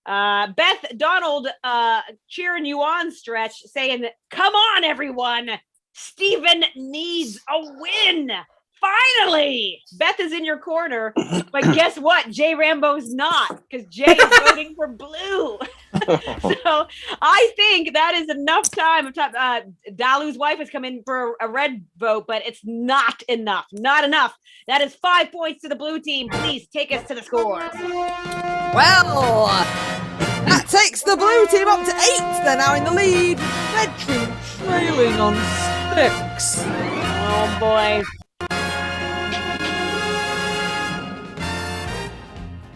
Beth Donald cheering you on, Stretch, saying, come on, everyone. Steven needs a win. Finally, Beth is in your corner, but guess what? Jay Rambo's not, because Jay is voting for blue. So I think that is enough time. Dalu's wife has come in for a red vote, but it's not enough. Not enough. That is 5 points to the blue team. Please take us to the scores. Well, that takes the blue team up to 8. They're now in the lead. Red team trailing on 6. Oh boy.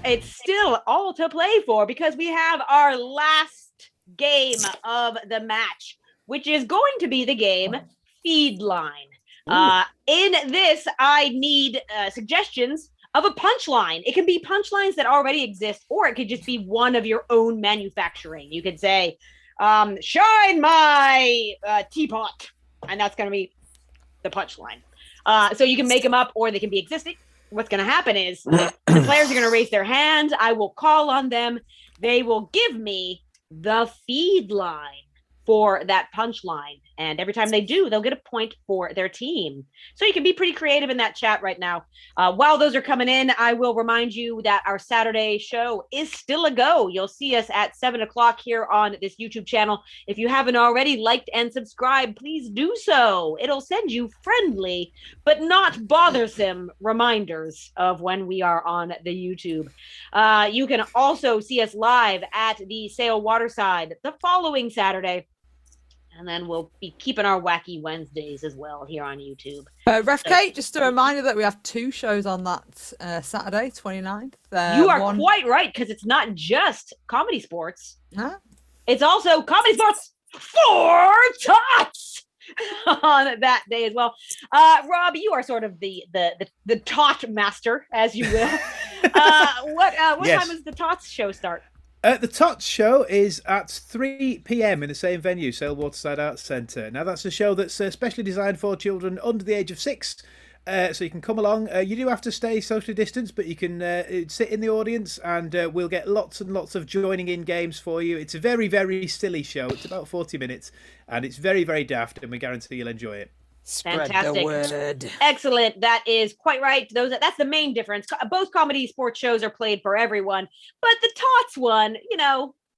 It's still all to play for because we have our last game of the match, which is going to be the game feed line. In this, I need suggestions of a punchline. It can be punchlines that already exist, or it could just be one of your own manufacturing. You could say, shine my teapot, and that's going to be the punchline. So you can make them up, or they can be existing. What's going to happen is the players are going to raise their hands. I will call on them. They will give me the feed line for that punchline. And every time they do, they'll get a point for their team. So you can be pretty creative in that chat right now. While those are coming in, I will remind you that our Saturday show is still a go. You'll see us at 7 o'clock here on this YouTube channel. If you haven't already liked and subscribed, please do so. It'll send you friendly, but not bothersome reminders of when we are on the YouTube. You can also see us live at the Sail Waterside the following Saturday. And then we'll be keeping our wacky Wednesdays as well here on YouTube. Ref Kate, just a reminder that we have 2 shows on that Saturday, 29th. You are quite right, because it's not just ComedySportz. Huh? It's also ComedySportz for Tots on that day as well. Rob, you are sort of the tot master, as you will. What Yes. time does the Tots show start? The Tots show is at 3 p.m. in the same venue, Sail Waterside Arts Centre. Now, that's a show that's specially designed for children under the age of 6, so you can come along. You do have to stay socially distanced, but you can sit in the audience, and we'll get lots and lots of joining-in games for you. It's a very, very silly show. It's about 40 minutes, and it's very, very daft, and we guarantee you'll enjoy it. Spread Fantastic. the word. Excellent. That is quite right. That's the main difference. Both ComedySportz shows are played for everyone, but the Tots one,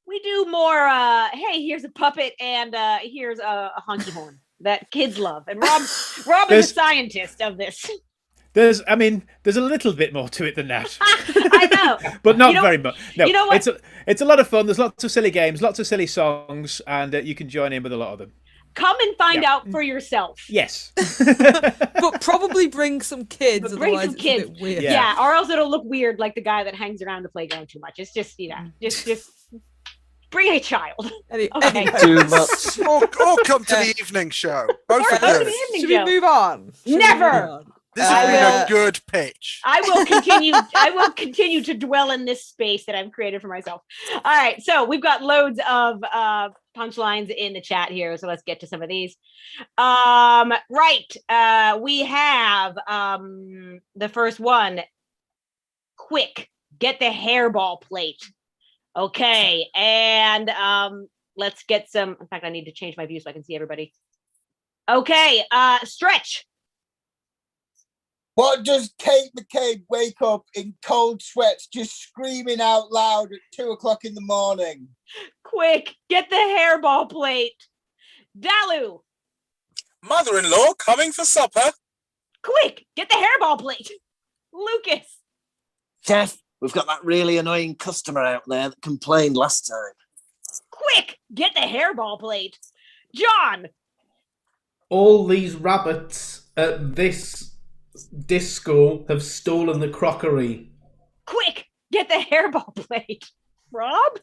we do more. Hey, here's a puppet, and here's a honky horn that kids love. And Rob is a scientist of this. There's a little bit more to it than that. I know, but not very much. No, you know what? It's a lot of fun. There's lots of silly games, lots of silly songs, and you can join in with a lot of them. Come and find out for yourself. Yes. But probably bring some kids. Bring some kids. It's a bit weird. Yeah, or else it'll look weird, like the guy that hangs around the playground too much. It's just, just bring a child. Okay. Too much. Or come to the evening show. Both of them. Should we move on? Never. This has been a good pitch. I will continue to dwell in this space that I've created for myself. All right, so we've got loads of punchlines in the chat here, so let's get to some of these. Right, we have the first one. Quick, get the hairball plate. Okay, and let's get some. In fact, I need to change my view so I can see everybody. Okay, stretch. What does Kate McCabe wake up in cold sweats, just screaming out loud at 2 o'clock in the morning? Quick, get the hairball plate. Dalu. Mother-in-law coming for supper. Quick, get the hairball plate. Lucas. Chef, we've got that really annoying customer out there that complained last time. Quick, get the hairball plate. John. All these rabbits at this school have stolen the crockery. Quick, get the hairball plate. Rob?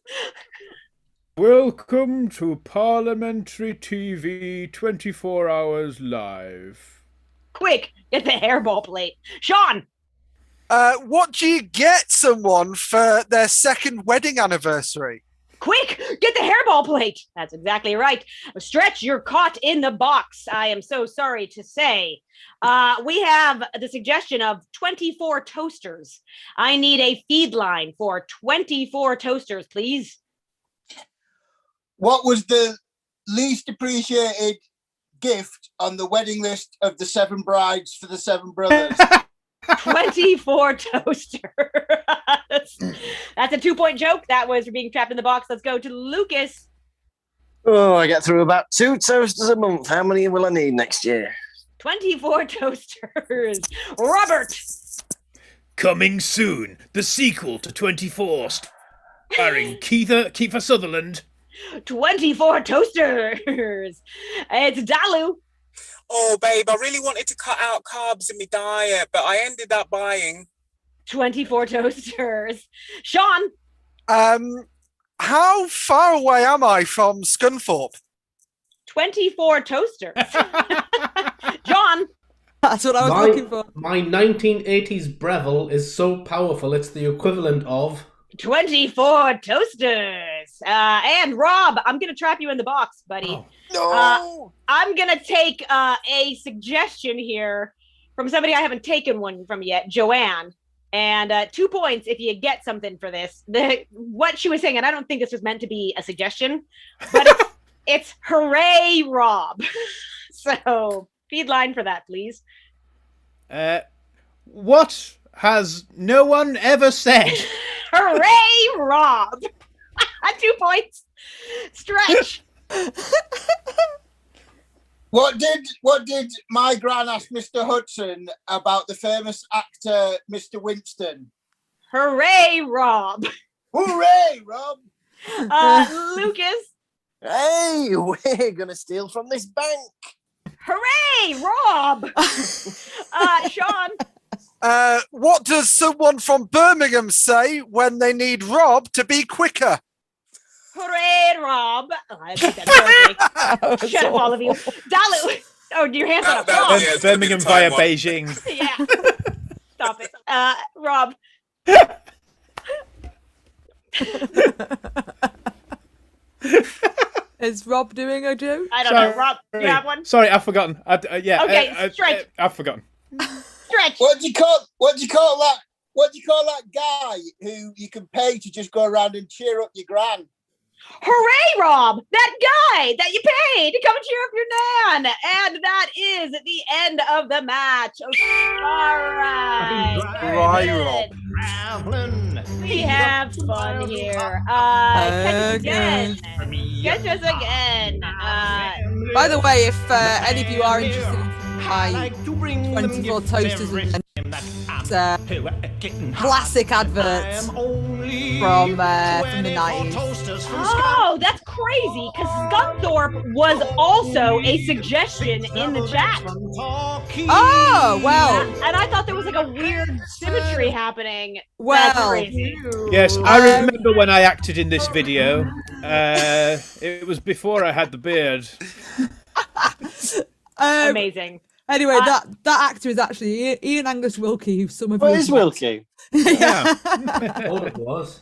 Welcome to Parliamentary TV 24 hours live. Quick, get the hairball plate. Sean? What do you get someone for their second wedding anniversary? Quick, get the hairball plate. That's exactly right. Stretch, you're caught in the box. I am so sorry to say. We have the suggestion of 24 toasters. I need a feed line for 24 toasters, please. What was the least appreciated gift on the wedding list of the 7 brides for the 7 brothers? 24 toasters. That's a 2-point joke. That was for being trapped in the box. Let's go to Lucas. Oh, I get through about 2 toasters a month. How many will I need next year? 24 toasters. Robert. Coming soon, the sequel to 24, starring Kiefer Sutherland. 24 toasters. It's Dalu. Oh, babe, I really wanted to cut out carbs in my diet, but I ended up buying 24 toasters. Sean. How far away am I from Scunthorpe? 24 toasters. John. That's what I was looking for. My 1980s Breville is so powerful, it's the equivalent of 24 toasters. And Rob, I'm going to trap you in the box, buddy. Oh. No! I'm going to take a suggestion here from somebody I haven't taken one from yet, Joanne. And 2 points if you get something for this. What she was saying, and I don't think this was meant to be a suggestion, but it's hooray, Rob. So feed line for that, please. What has no one ever said? Hooray, Rob. 2 points. Stretch. What did my gran ask Mr. Hudson about the famous actor Mr. Winston? Hooray, Rob. Hooray, Rob. Lucas. Hey, we're gonna steal from this bank. Hooray, Rob. Sean. What does someone from Birmingham say when they need Rob to be quicker? Hooray, Rob. Oh, I think that's perfect. Shut up, all of you. Dalu. Oh, your hands are up. Rob. Yeah, Birmingham via Beijing. Yeah. Stop it. Rob. Is Rob doing a joke? I don't know. Rob, do you have one? Sorry, I've forgotten. Okay, Stretch. I've forgotten. Stretch. What do you call that guy who you can pay to just go around and cheer up your gran? Hooray, Rob! That guy that you paid to come and cheer up your nan. And that is the end of the match. Okay, all right. Right, Rob. We have fun here. Catch us again. Catch us again. By the way, if any of you are interested in my 24 toasters and classic adverts from the 90s. Oh, that's crazy, because Scunthorpe was also a suggestion in the chat. Oh, well. And I thought there was like a weird symmetry happening. Well. That's crazy. Yes, I remember when I acted in this video. It was before I had the beard. Amazing. Anyway, that actor is actually Ian Angus Wilkie, who some of you... What is Wilkie? Yeah. Oh, it was.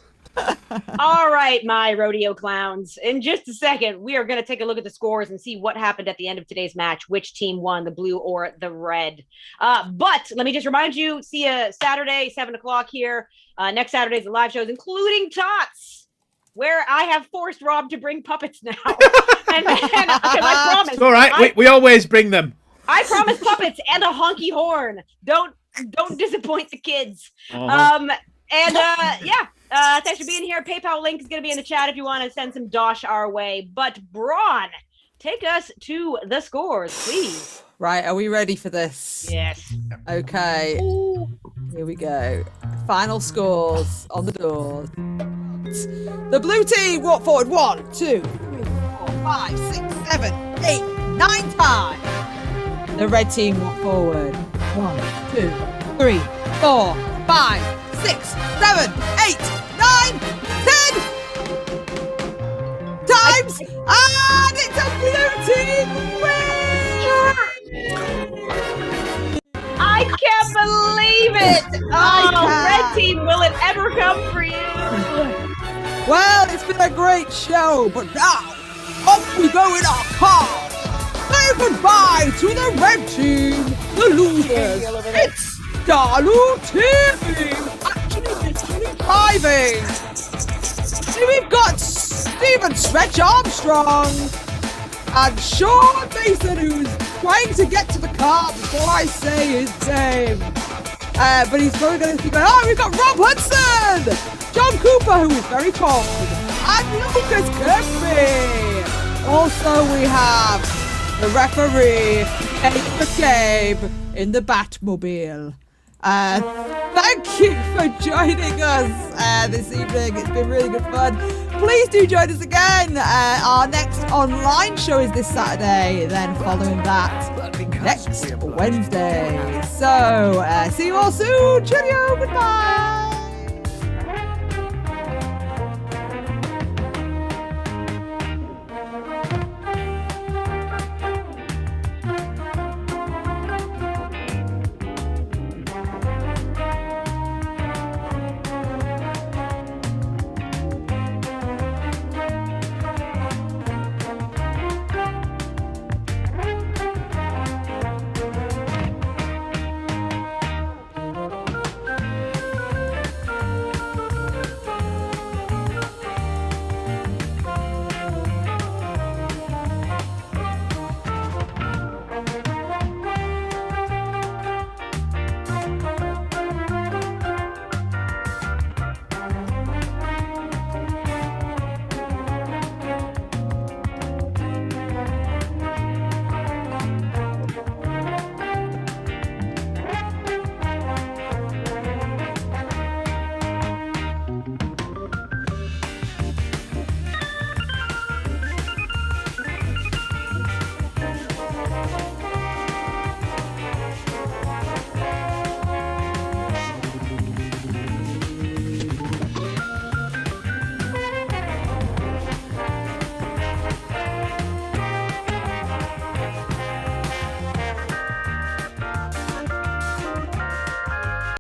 All right, my rodeo clowns. In just a second, we are going to take a look at the scores and see what happened at the end of today's match, which team won, the blue or the red. But let me just remind you, see you Saturday, 7 o'clock here. Next Saturday's the live shows, including Tots, where I have forced Rob to bring puppets now. And I promise. It's all right, we always bring them. I promise puppets and a honky horn. Don't disappoint the kids. Uh-huh. Thanks for being here. PayPal link is going to be in the chat if you want to send some dosh our way. But Braun, take us to the scores, please. Right, are we ready for this? Yes. Okay. Here we go. Final scores on the doors. The blue team walk forward 1, 2, 3, 4, 5, 6, 7, 8, 9 times. The red team walk forward 1, 2, 3, 4, 5, 6, 7, 8, 9, 10 times, and it's a blue team win! I can't believe it! Red team, will it ever come for you? Well, it's been a great show, but now, off we go in our car. Say goodbye to the red team, the losers. It's Dalu TV. Actually, it's driving. See, we've got Stephen Stretch Armstrong and Sean Mason, who's trying to get to the car before I say his name. But he's probably going to keep going. Oh, we've got Rob Hudson, John Cooper, who is very cold, and Lucas Kirby. Also, we have the referee, Abe McCabe, in the Batmobile. Thank you for joining us this evening. It's been really good fun. Please do join us again. Our next online show is this Saturday. Then following that, next Wednesday. So, see you all soon. Cheerio. Goodbye.